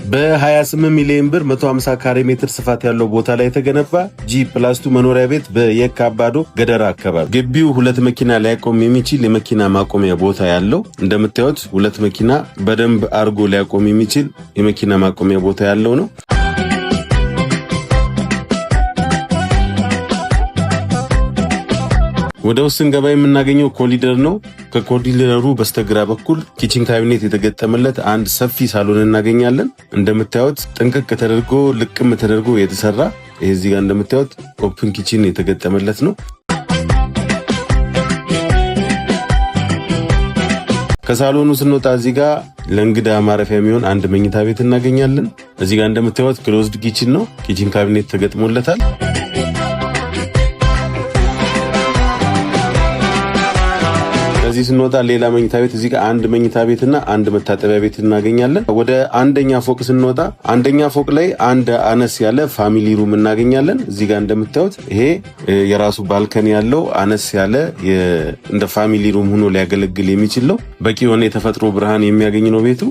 በ28 ሚሊዮን ብር 150 ካሬ ሜትር ስፋት ያለው ቦታ ላይ የተገነባ G+2 መኖሪያ ቤት በየካ አባዶ ገደራ አካባቢ። ግቢው 2 መኪና ሊያቆም የሚችል የመኪና ማቆሚያ ቦታ ያለው፣ እንደምታዩት 2 መኪና በደንብ አርጎ ሊያቆም የሚችል የመኪና ማቆሚያ ቦታ ያለው ነው። ወደ ውስጥ ስንገባ የምናገኘው ኮሪደር ነው። ከኮሪደሩ በስተግራ በኩል ኪችን ካቢኔት የተገጠመለት አንድ ሰፊ ሳሎን እናገኛለን። እንደምታዩት ጥንቅቅ ተደርጎ ልቅም ተደርጎ የተሰራ ይሄ እዚህ ጋር እንደምታዩት ኦፕን ኪችን የተገጠመለት ነው። ከሳሎኑ ስንወጣ እዚህ ጋር ለእንግዳ ማረፊያ የሚሆን አንድ መኝታ ቤት እናገኛለን። እዚህ ጋር እንደምታዩት ክሎዝድ ኪችን ነው። ኪችን ካቢኔት ተገጥሞለታል። ከዚህ ስንወጣ ሌላ መኝታ ቤት እዚህ ጋር አንድ መኝታ ቤትና አንድ መታጠቢያ ቤት እናገኛለን። ወደ አንደኛ ፎቅ ስንወጣ አንደኛ ፎቅ ላይ አንድ አነስ ያለ ፋሚሊ ሩም እናገኛለን። እዚህ ጋር እንደምታዩት ይሄ የራሱ ባልከኒ ያለው አነስ ያለ እንደ ፋሚሊ ሩም ሆኖ ሊያገለግል የሚችል ነው። በቂ የሆነ የተፈጥሮ ብርሃን የሚያገኝ ነው ቤቱ።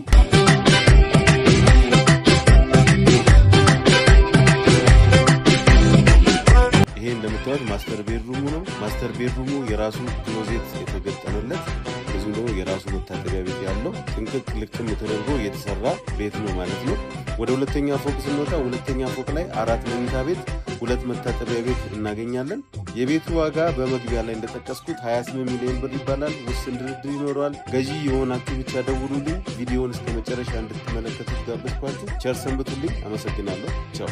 ይሄ እንደምታዩት ማስተር ቤድሩሙ ነው። ማስተር ቤድሩሙ የራሱ ክሎዜት የተገጠመለት ብዙ ነው። የራሱ መታጠቢያ ቤት ያለው ጥንቅቅ ልክም ተደርጎ የተሰራ ቤት ነው ማለት ነው። ወደ ሁለተኛ ፎቅ ስንወጣ ሁለተኛ ፎቅ ላይ 4 መኝታ ቤት 2 መታጠቢያ ቤት እናገኛለን። የቤቱ ዋጋ በመግቢያ ላይ እንደጠቀስኩት 28 ሚሊዮን ብር ይባላል። ውስን ድርድር ይኖረዋል። ገዢ የሆናችሁ ብቻ ደውሉልኝ። ቪዲዮውን እስከ መጨረሻ እንድትመለከቱት ጋበዝኳችሁ። ቸር ሰንብቱልኝ። አመሰግናለሁ። ቻው።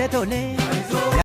Tole